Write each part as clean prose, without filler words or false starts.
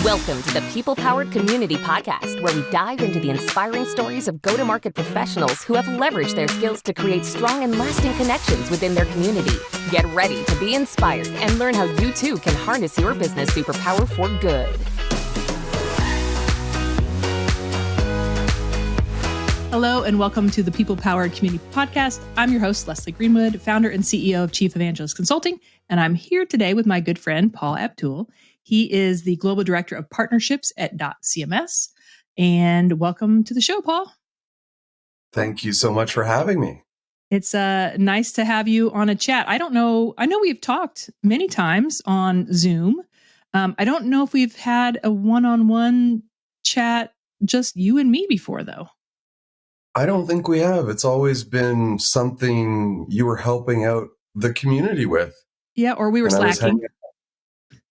Welcome to the People Powered Community Podcast, where we dive into the inspiring stories of go-to-market professionals who have leveraged their skills to create strong and lasting connections within their community. Get ready to be inspired and learn how you too can harness your business superpower for good. Hello and welcome to the People Powered Community Podcast. I'm your host, Leslie Greenwood, founder and CEO of Chief Evangelist Consulting, and I'm here today with my good friend, Paul Abdool. He is the Global Director of Partnerships at dotCMS. And welcome to the show, Paul. Thank you so much for having me. It's nice to have you on a chat. I know we've talked many times on Zoom. I don't know if we've had a one-on-one chat, just you and me before, though. I don't think we have. It's always been something you were helping out the community with. Yeah, or we were slacking.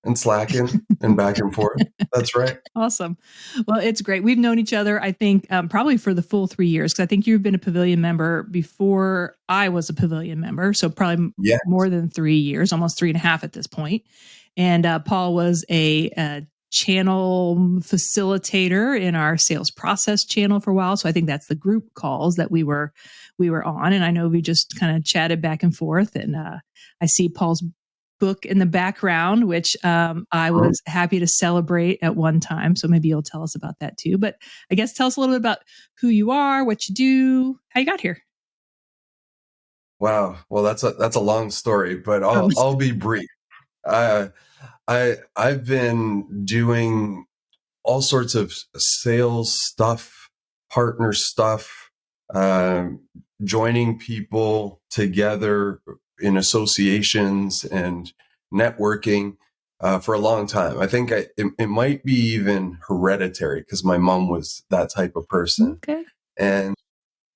And slacking and back and forth. That's right. Awesome. Well, it's great. We've known each other, I think, probably for the full 3 years, because I think you've been a Pavilion member before I was a Pavilion member. So probably more than 3 years, almost 3.5 at this point. And Paul was a channel facilitator in our sales process channel for a while. So I think that's the group calls that we were on. And I know we just kind of chatted back and forth. And I see Paul's book in the background, which I was happy to celebrate at one time. So maybe you'll tell us about that too. But I guess tell us a little bit about who you are, what you do, how you got here. Wow. Well, that's a long story, but I'll be brief. I've been doing all sorts of sales stuff, partner stuff, joining people together in associations and networking for a long time. I think it might be even hereditary because my mom was that type of person. Okay. And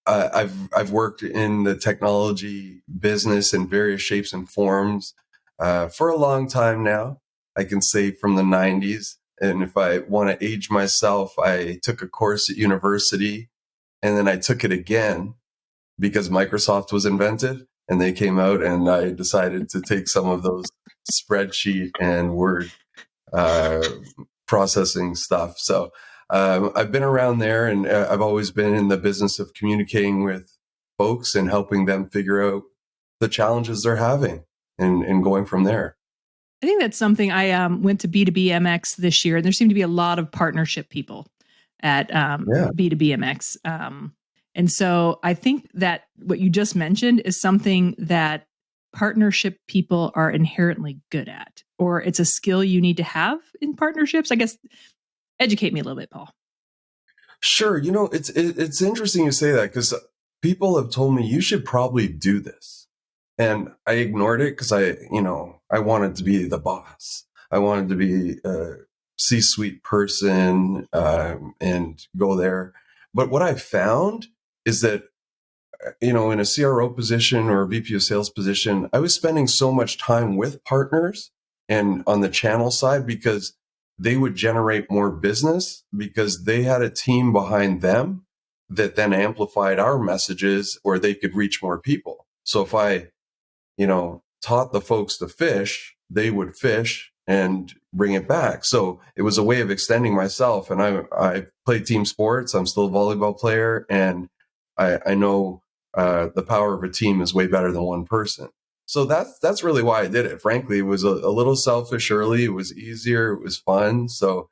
I've worked in the technology business in various shapes and forms for a long time now. I can say from the 90s. And if I want to age myself, I took a course at university and then I took it again because Microsoft was invented. And they came out and I decided to take some of those spreadsheet and word processing stuff. So I've been around there and I've always been in the business of communicating with folks and helping them figure out the challenges they're having and going from there. I think that's something I went to B2BMX this year, and there seemed to be a lot of partnership people at B2BMX. And so I think that what you just mentioned is something that partnership people are inherently good at, or it's a skill you need to have in partnerships. I guess, educate me a little bit, Paul. Sure. You know, it's interesting you say that because people have told me you should probably do this. And I ignored it because I wanted to be the boss. I wanted to be a C-suite person and go there. But what I found is that, in a CRO position or a VP of sales position, I was spending so much time with partners and on the channel side because they would generate more business because they had a team behind them that then amplified our messages or they could reach more people. So if I, taught the folks to fish, they would fish and bring it back. So it was a way of extending myself. And I played team sports. I'm still a volleyball player. And I know the power of a team is way better than one person. So that's really why I did it. Frankly, it was a little selfish early. It was easier. It was fun. So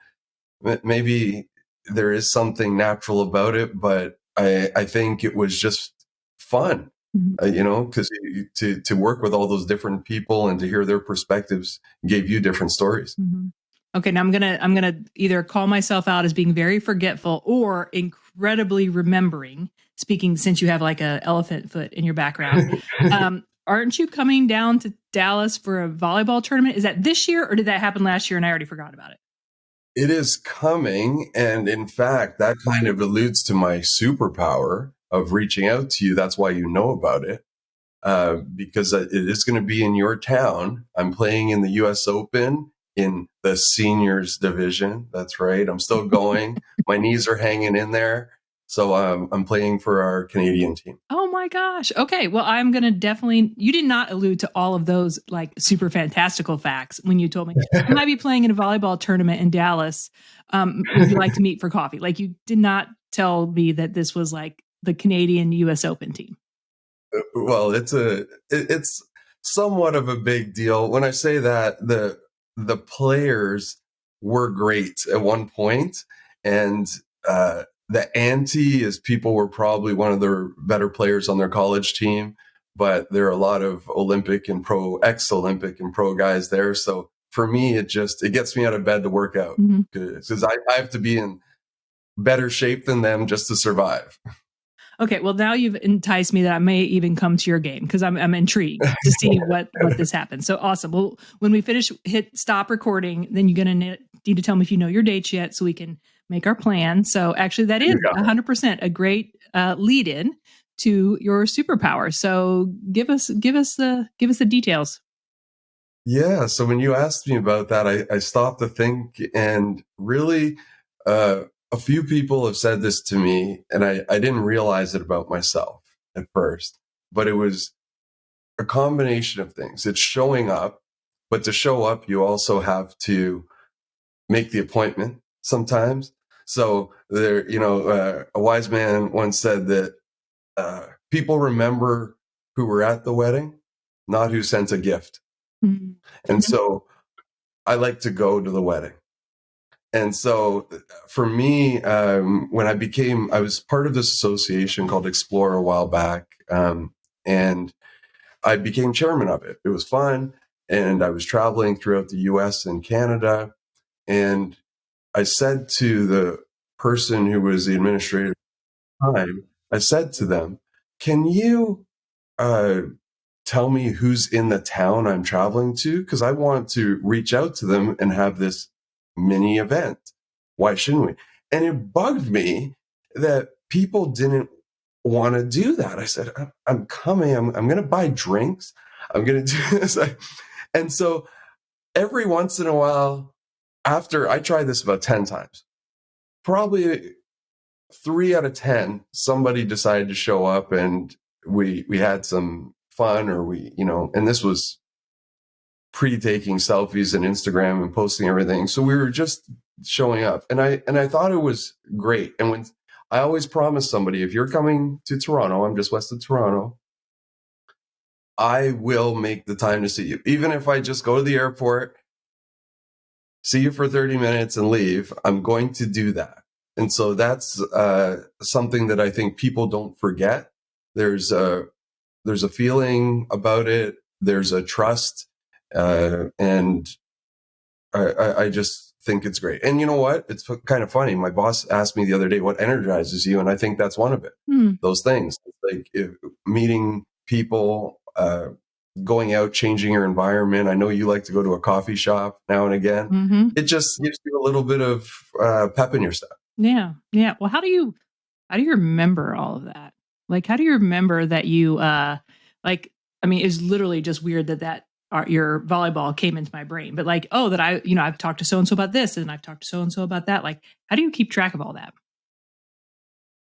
maybe there is something natural about it, but I think it was just fun, because to work with all those different people and to hear their perspectives gave you different stories. Mm-hmm. Okay, now I'm gonna either call myself out as being very forgetful or incredibly remembering. Speaking, since you have like a elephant foot in your background, aren't you coming down to Dallas for a volleyball tournament? Is that this year or did that happen last year and I already forgot about it? It is coming, and in fact, that kind of alludes to my superpower of reaching out to you. That's why you know about it, because it is going to be in your town. I'm playing in the U.S. Open in the seniors division. That's right. I'm still going. My knees are hanging in there. So I'm playing for our Canadian team. Oh my gosh. Okay. Well, I'm going to definitely, you did not allude to all of those like super fantastical facts when you told me I might be playing in a volleyball tournament in Dallas. Would you like to meet for coffee? Like you did not tell me that this was like the Canadian US Open team. Well, it's somewhat of a big deal. When I say that, the players were great at one point, and the ante is people were probably one of their better players on their college team, but there are a lot of Olympic and ex-Olympic and pro guys there. So for me, it gets me out of bed to work out because I have to be in better shape than them just to survive. Okay, well now you've enticed me that I may even come to your game because I'm intrigued to see what this happens. So awesome. Well, when we hit stop recording, then you're going to need to tell me if you know your dates yet, so we can make our plan. So actually, that is 100% a great lead in to your superpower. So give us the details. Yeah. So when you asked me about that, I stopped to think, and really, a few people have said this to me, and I didn't realize it about myself at first, but it was a combination of things. It's showing up, but to show up, you also have to make the appointment sometimes. So there, a wise man once said that people remember who were at the wedding, not who sent a gift. Mm-hmm. And so I like to go to the wedding. And so for me, when I was part of this association called Explore a while back, and I became chairman of it. It was fun. And I was traveling throughout the US and Canada. And I said to the person who was the administrator at the time, I said to them, can you tell me who's in the town I'm traveling to? Because I want to reach out to them and have this mini event. Why shouldn't we? And it bugged me that people didn't want to do that. I said, I'm coming. I'm going to buy drinks. I'm going to do this. And so every once in a while, after I tried this about 10 times, probably 3 out of 10, somebody decided to show up, and we had some fun, or and this was pre-taking selfies and Instagram and posting everything. So we were just showing up, and I thought it was great. And when I always promise somebody, if you're coming to Toronto, I'm just west of Toronto, I will make the time to see you. Even if I just go to the airport, see you for 30 minutes and leave, I'm going to do that. And so that's something that I think people don't forget. There's a feeling about it. There's a trust. And I just think it's great. And you know what? It's kind of funny. My boss asked me the other day, what energizes you? And I think that's one of it. Those things, like meeting people, going out, changing your environment. I know you like to go to a coffee shop now and again. Mm-hmm. It just gives you a little bit of pep in your step. Yeah. Yeah. Well, how do you remember all of that? Like, how do you remember that you, it's literally just weird that your volleyball came into my brain, but like, oh, that I've talked to so-and-so about this, and I've talked to so-and-so about that. Like, how do you keep track of all that?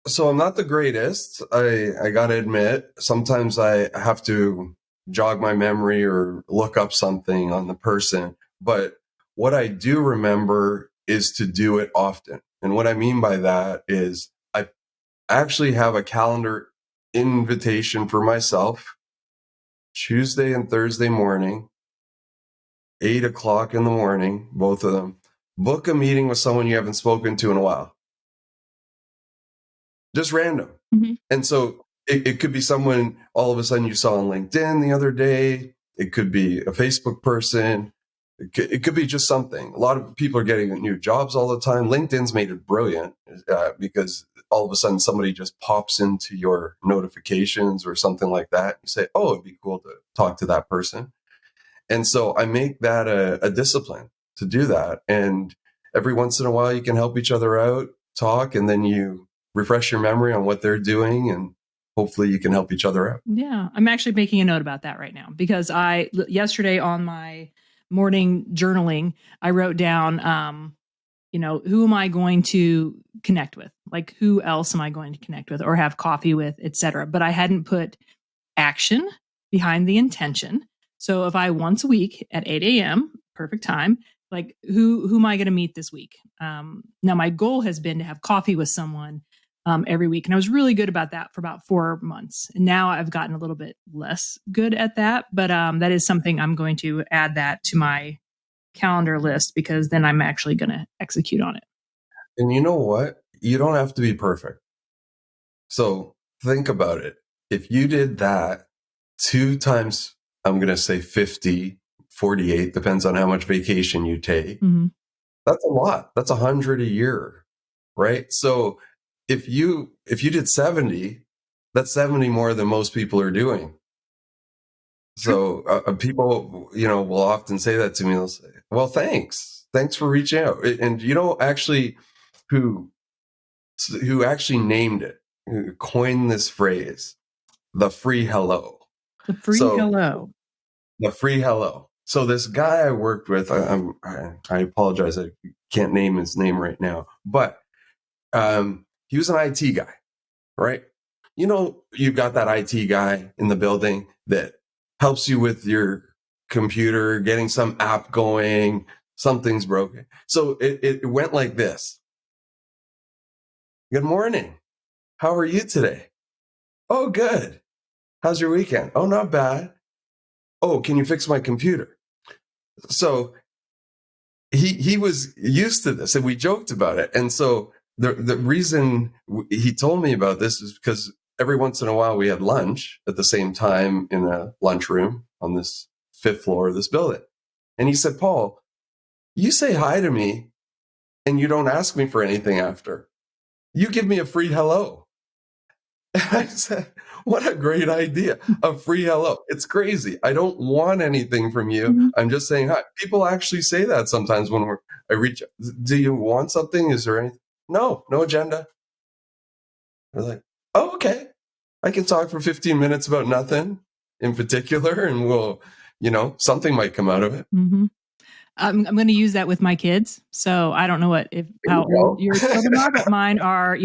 So I'm not the greatest. I got to admit, sometimes I have to jog my memory or look up something on the person. But what I do remember is to do it often. And what I mean by that is I actually have a calendar invitation for myself, Tuesday and Thursday morning, 8:00 in the morning, both of them. Book a meeting with someone you haven't spoken to in a while. Just random. Mm-hmm. And so it could be someone all of a sudden you saw on LinkedIn the other day. It could be a Facebook person. It could be just something. A lot of people are getting new jobs all the time. LinkedIn's made it brilliant because all of a sudden somebody just pops into your notifications or something like that. You say, oh, it'd be cool to talk to that person. And so I make that a discipline to do that. And every once in a while you can help each other out, talk, and then you refresh your memory on what they're doing, and hopefully you can help each other out. Yeah. I'm actually making a note about that right now, because yesterday on my morning journaling, I wrote down who am I going to connect with? Like, who else am I going to connect with or have coffee with, etc. But I hadn't put action behind the intention. So if I once a week at 8 a.m., perfect time, like who am I going to meet this week? Now my goal has been to have coffee with someone every week. And I was really good about that for about 4 months. And now I've gotten a little bit less good at that. But that is something I'm going to add that to my calendar list, because then I'm actually going to execute on it. And you know what? You don't have to be perfect. So think about it. If you did that 2 times, I'm going to say 50, 48, depends on how much vacation you take. Mm-hmm. That's a lot. That's 100 a year, right? So if you did 70, that's 70 more than most people are doing. So people, will often say that to me. They'll say, well, thanks for reaching out. And actually who actually named it, who coined this phrase, the free hello. The free hello. The free hello. So this guy I worked with, I apologize, I can't name his name right now, but he was an IT guy, right? You've got that IT guy in the building that helps you with your computer, getting some app going, something's broken. So it went like this. Good morning. How are you today? Oh, good. How's your weekend? Oh, not bad. Oh, can you fix my computer? So he was used to this, and we joked about it. And so the reason he told me about this is because every once in a while we had lunch at the same time in a lunchroom on this 5th floor of this building. And he said, Paul, you say hi to me and you don't ask me for anything after. You give me a free hello. And I said, what a great idea. A free hello. It's crazy. I don't want anything from you. Mm-hmm. I'm just saying hi. People actually say that sometimes when I reach out. Do you want something? Is there anything? No agenda. They're like, oh, okay. I can talk for 15 minutes about nothing in particular, and we'll, something might come out of it. Mm-hmm. I'm going to use that with my kids. So I don't know how old your children are, but mine are,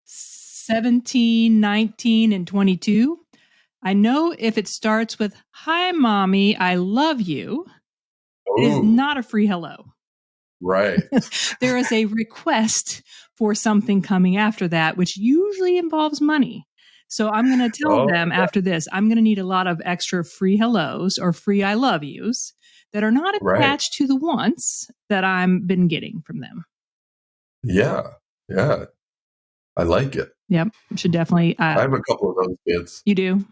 17, 19, and 22. I know if it starts with, hi, mommy, I love you, it is not a free hello. Right. There is a request for something coming after that, which usually involves money. So I'm going to tell them after this, I'm going to need a lot of extra free hellos or free I love yous that are not attached to the wants that I've been getting from them. Yeah. I like it. Yep. Should definitely. I have a couple of those kids. You do?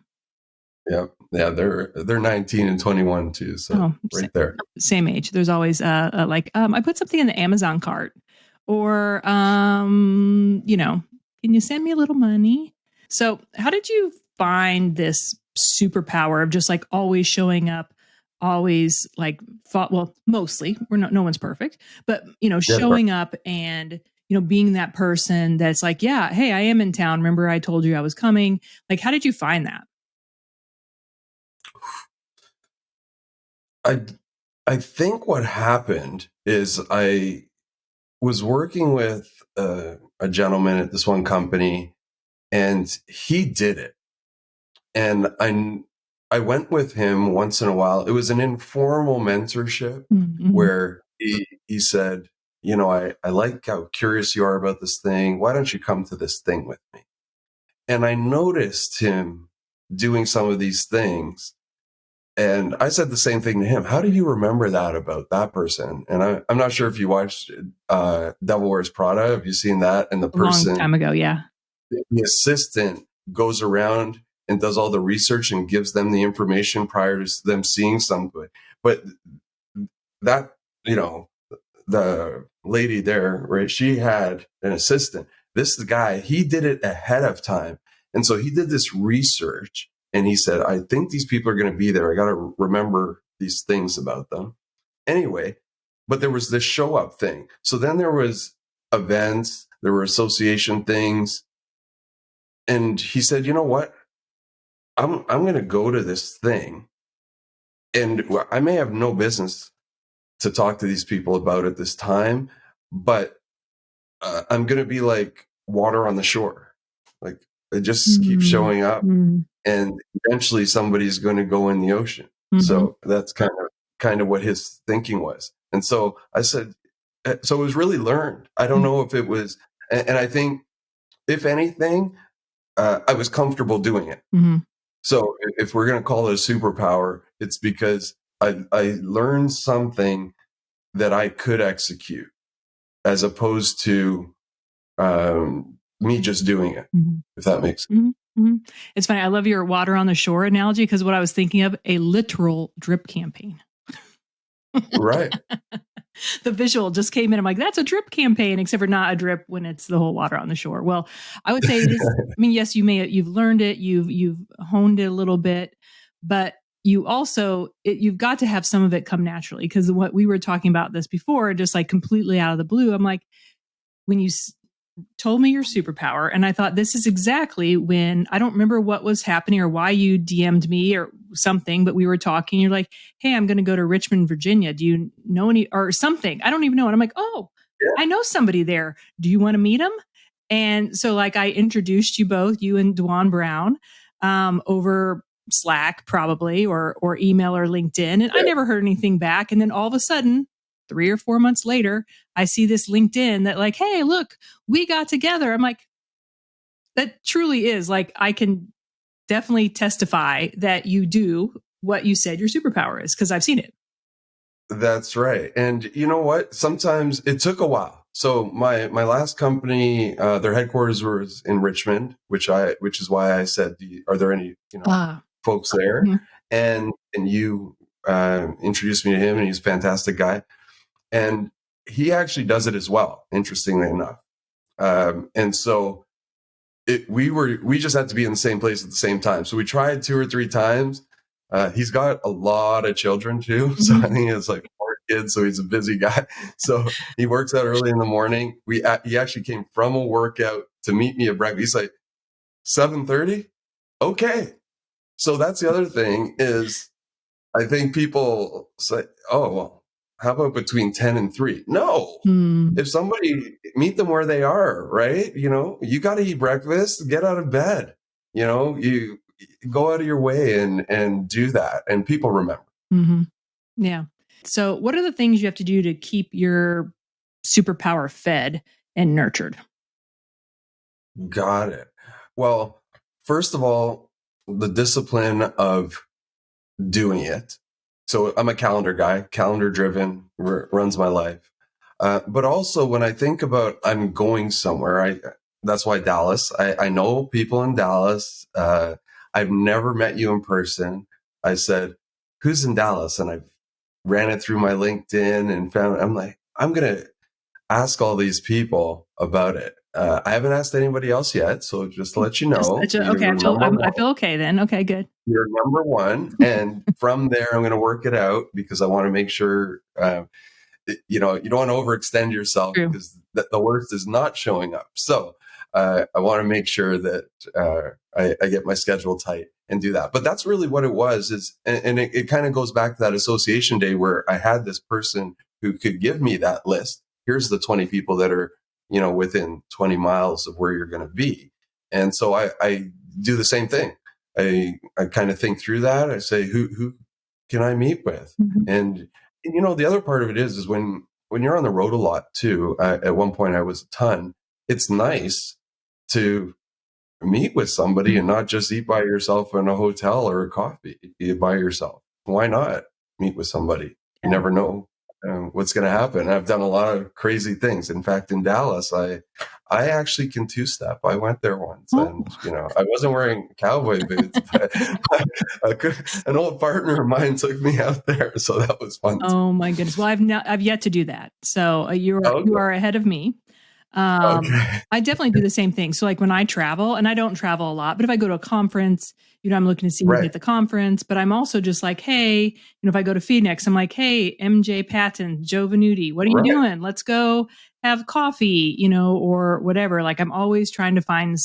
Yeah. They're 19 and 21 too. So there. Same age. There's always I put something in the Amazon cart, or can you send me a little money? So how did you find this superpower of just like always showing up, always mostly, no one's perfect, but showing up and being that person that's like, yeah, hey, I am in town. Remember I told you I was coming. Like, how did you find that? I think what happened is I was working with a gentleman at this one company, and he did it. And I went with him once in a while. It was an informal mentorship where he said, I like how curious you are about this thing. Why don't you come to this thing with me? And I noticed him doing some of these things. And I said the same thing to him. How do you remember that about that person? And I'm not sure if you watched Devil Wears Prada. Have you seen that? And the person, a long time ago, yeah. The assistant goes around and does all the research and gives them the information prior to them seeing something. But that, the lady there, right? She had an assistant. This guy, he did it ahead of time. And so he did this research. And he said, I think these people are going to be there. I got to remember these things about them. Anyway, but there was this show up thing. So then there was events, there were association things. And he said, you know what? I'm going to go to this thing. And I may have no business to talk to these people about at this time, but I'm going to be like water on the shore. Like it just keeps showing up, and eventually somebody's going to go in the ocean. So that's kind of what his thinking was. And so I said, so it was really learned. I don't know if it was, and I think if anything, I was comfortable doing it. So if we're going to call it a superpower, it's because I learned something that I could execute, as opposed to me just doing it, if that makes sense. It's funny. I love your water on the shore analogy, because what I was thinking of, a literal drip campaign. Right. The visual just came in. I'm like, that's a drip campaign, except for not a drip when it's the whole water on the shore. Well, I would say it is. I mean, yes, you've learned it, you've honed it a little bit, but you also, you've got to have some of it come naturally. Because what we were talking about this before, just like completely out of the blue, I'm like, when you told me your superpower, and I thought, this is exactly when, I don't remember what was happening or why you DM'd me or something, but we were talking, you're like, hey, I'm going to go to Richmond, Virginia. Do you know any, or something? I don't even know. And I'm like, oh, I know somebody there. Do you want to meet him? And so like I introduced you both, you and Dwan Brown, over Slack probably, or email or LinkedIn. And I never heard anything back. And then all of a sudden, 3 or 4 months later, I see this LinkedIn that like, hey, look, we got together. I'm like, that truly is like, I can definitely testify that you do what you said your superpower is, because I've seen it. That's right. And you know what? Sometimes it took a while. So my last company, their headquarters was in Richmond, which is why I said, are there any folks there? And you introduced me to him, and he's a fantastic guy. And he actually does it as well, interestingly enough. And so we just had to be in the same place at the same time. So we tried 2 or 3 times. He's got a lot of children too. So I think it's like 4 kids. So he's a busy guy. So he works out early in the morning. He actually came from a workout to meet me at breakfast. He's like, 7:30? Okay. So that's the other thing is, I think people say, oh, well, how about between 10 and 3? No. If somebody, meet them where they are, right? You got to eat breakfast, get out of bed, you go out of your way and do that. And people remember. Yeah. So what are the things you have to do to keep your superpower fed and nurtured? Got it. Well, first of all, the discipline of doing it. So I'm a calendar guy, calendar driven, runs my life. But also when I think about I'm going somewhere, that's why Dallas, I know people in Dallas. I've never met you in person. I said, who's in Dallas? And I ran it through my LinkedIn and found, I'm like, I'm going to ask all these people about it. I haven't asked anybody else yet. So just to let you know. Okay. I feel okay then. Okay, good. You're number one. And from there, I'm going to work it out, because I want to make sure, you don't want to overextend yourself. True. Because the worst is not showing up. So I want to make sure that I get my schedule tight and do that. But that's really what it was, and it kind of goes back to that association day where I had this person who could give me that list. Here's the 20 people that are, within 20 miles of where you're going to be. And so I do the same thing. I kind of think through that. I say, who can I meet with? And the other part of it is when you're on the road a lot too, at one point I was a ton, it's nice to meet with somebody and not just eat by yourself in a hotel or a coffee, eat by yourself. Why not meet with somebody? You never know what's going to happen. I've done a lot of crazy things. In fact, in Dallas, I actually can 2-step. I went there once, and I wasn't wearing cowboy boots, but an old partner of mine took me out there, so that was fun. Oh my goodness! Well, I've yet to do that, so you are ahead of me. Okay. I definitely do the same thing. So like when I travel, and I don't travel a lot, but if I go to a conference, I'm looking to see who's Right. at the conference, but I'm also just like, hey, if I go to Phoenix, I'm like, hey, MJ Patton, Joe Venuti, what are you doing? Let's go have coffee, or whatever. Like I'm always trying to find,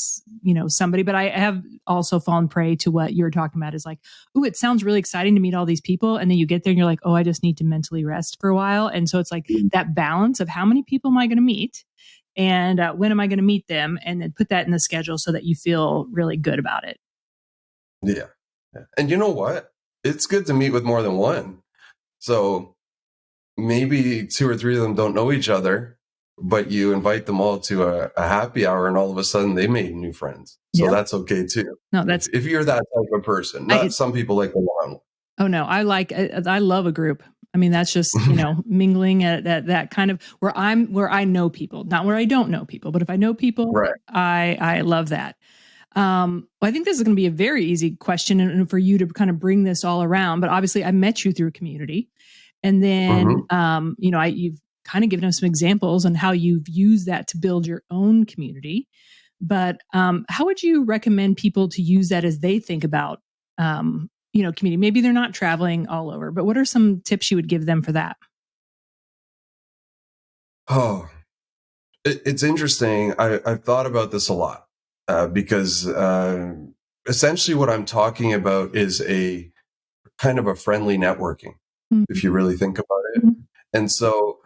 somebody, but I have also fallen prey to what you're talking about is like, ooh, it sounds really exciting to meet all these people. And then you get there and you're like, oh, I just need to mentally rest for a while. And so it's like that balance of how many people am I going to meet? And when am I going to meet them? And then put that in the schedule so that you feel really good about it. Yeah. And you know what? It's good to meet with more than one. So maybe 2 or 3 of them don't know each other, but you invite them all to a happy hour and all of a sudden they made new friends. So that's okay too. No, that's if you're that type of person. Not some people like the one. Oh no, I love a group. I mean, that's just, mingling at that kind of where I know people, not where I don't know people, but if I know people, right. I love that. I think this is going to be a very easy question and for you to kind of bring this all around, but obviously I met you through a community and then, you've kind of given us some examples on how you've used that to build your own community. But, how would you recommend people to use that as they think about, community? Maybe they're not traveling all over, but what are some tips you would give them for that? Oh, it's interesting. I've thought about this a lot because essentially what I'm talking about is a kind of a friendly networking, if you really think about it. And so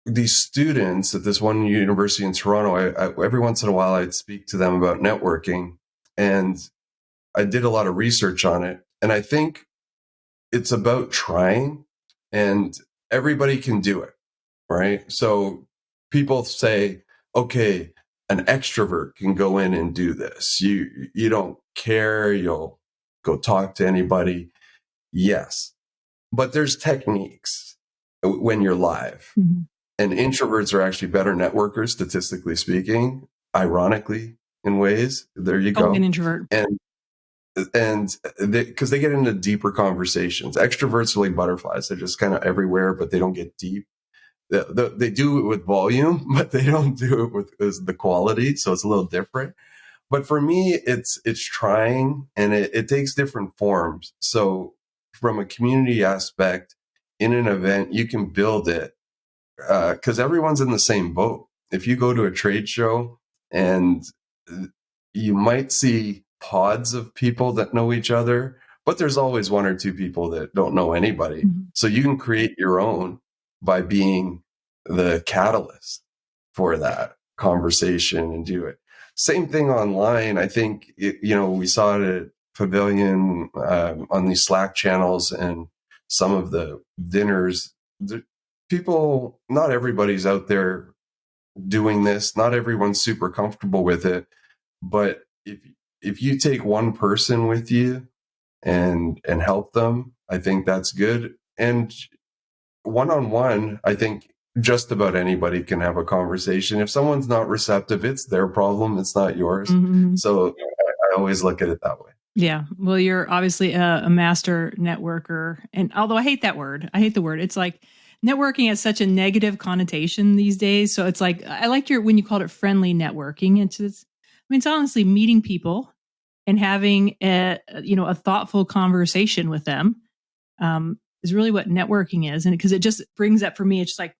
these students at this one university in Toronto, I every once in a while I'd speak to them about networking, and I did a lot of research on it. And I think it's about trying, and everybody can do it, right? So people say, okay, an extrovert can go in and do this. You don't care, you'll go talk to anybody. Yes. But there's techniques when you're live. And introverts are actually better networkers, statistically speaking, ironically, in ways. There you go. An introvert. And because they get into deeper conversations. Extroverts are like butterflies. They're just kind of everywhere, but they don't get deep. They do it with volume, but they don't do it with the quality. So it's a little different. But for me, it's trying, and it takes different forms. So from a community aspect, in an event, you can build it because everyone's in the same boat. If you go to a trade show, and you might see pods of people that know each other, but there's always 1 or 2 people that don't know anybody. So you can create your own by being the catalyst for that conversation and do it. Same thing online. I think, we saw it at Pavilion on these Slack channels and some of the dinners. People, not everybody's out there doing this. Not everyone's super comfortable with it. But if you take one person with you and help them, I think that's good. And one-on-one, I think just about anybody can have a conversation. If someone's not receptive, it's their problem. It's not yours. So I always look at it that way. Yeah. Well, you're obviously a master networker. And although I hate that word, it's like networking has such a negative connotation these days. So it's like, I liked when you called it friendly networking. It's honestly meeting people and having a thoughtful conversation with them, is really what networking is. And because it just brings up for me, it's just like,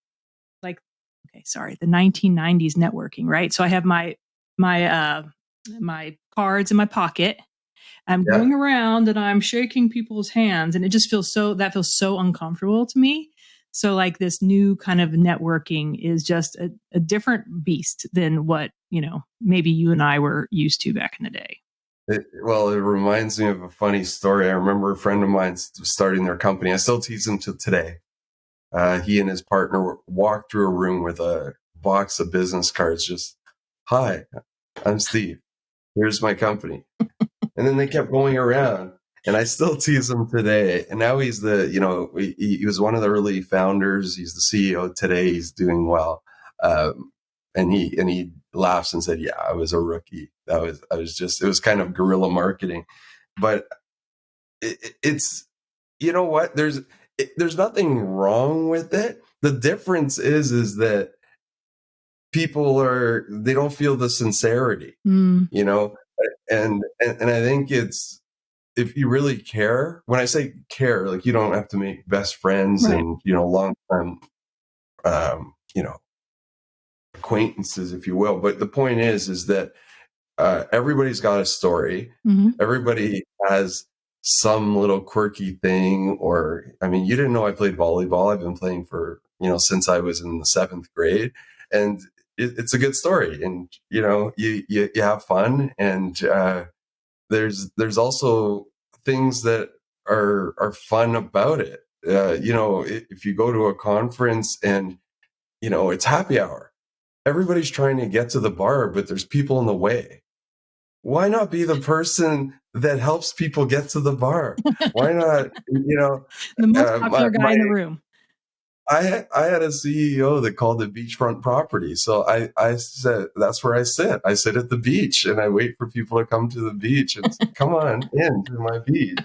okay, sorry, the 1990s networking, right? So I have my cards in my pocket. I'm going around and I'm shaking people's hands, and it just feels so uncomfortable to me. So like this new kind of networking is just a different beast than what, maybe you and I were used to back in the day. It reminds me of a funny story. I remember a friend of mine starting their company. I still tease him to today. He and his partner walked through a room with a box of business cards. Just, hi, I'm Steve. Here's my company. And then they kept going around, and I still tease him today. And now he's he was one of the early founders. He's the CEO today. He's doing well. And he laughs and said, yeah, I was a rookie. It was kind of guerrilla marketing, but it's, you know what? There's nothing wrong with it. The difference is that they don't feel the sincerity, you know? And I think it's, if you really care, when I say care, like you don't have to make best friends and, you know, long-term, you know, acquaintances, if you will. But the point is that everybody's got a story. Everybody has some little quirky thing, or, I mean, you didn't know I played volleyball. I've been playing for, you know, since I was in the 7th grade, and it's a good story. And, you know, you have fun. And there's also things that are fun about it. You know, if you go to a conference and, you know, it's happy hour, everybody's trying to get to the bar, but there's people in the way. Why not be the person that helps people get to the bar? Why not, you know, the most popular guy in the room? I had a CEO that called it beachfront property. So I said, that's where I sit. I sit at the beach and I wait for people to come to the beach and say, come on in to my beach.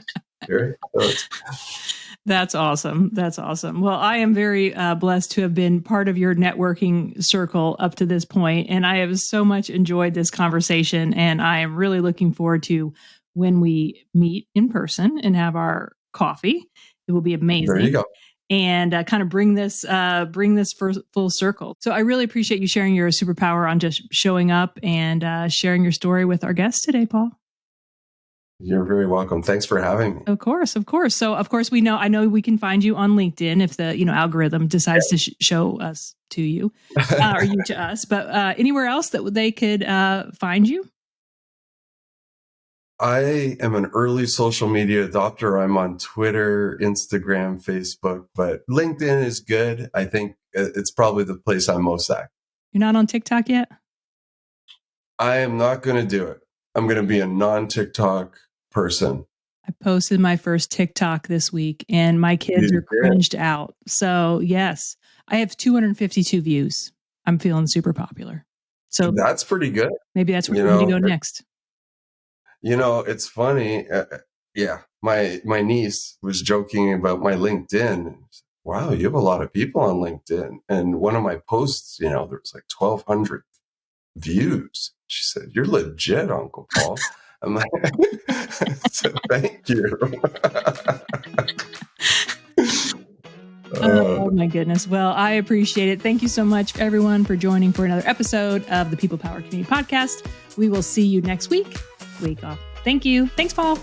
That's awesome. That's awesome. Well, I am very blessed to have been part of your networking circle up to this point, and I have so much enjoyed this conversation, and I am really looking forward to when we meet in person and have our coffee. It will be amazing. There you go. And kind of bring this full circle. So I really appreciate you sharing your superpower on just showing up and sharing your story with our guest today, Paul. You're very welcome. Thanks for having me. Of course, of course. So, of course, I know we can find you on LinkedIn if the algorithm decides to show us to you or you to us. But anywhere else that they could find you? I am an early social media adopter. I'm on Twitter, Instagram, Facebook, but LinkedIn is good. I think it's probably the place I'm most active. You're not on TikTok yet? I am not going to do it. I'm going to be a non-TikTok person. I posted my first TikTok this week and my kids are cringed out. So yes, I have 252 views. I'm feeling super popular. So that's pretty good. Maybe that's where you need to go next. You know, it's funny. My niece was joking about my LinkedIn. Wow, you have a lot of people on LinkedIn. And one of my posts, you know, there was like 1,200 views. She said, "You're legit, Uncle Paul." I'm like, so thank you. Oh my goodness. Well, I appreciate it. Thank you so much, everyone, for joining for another episode of the People Power Community Podcast. We will see you next week off. Thank you. Thanks, Paul.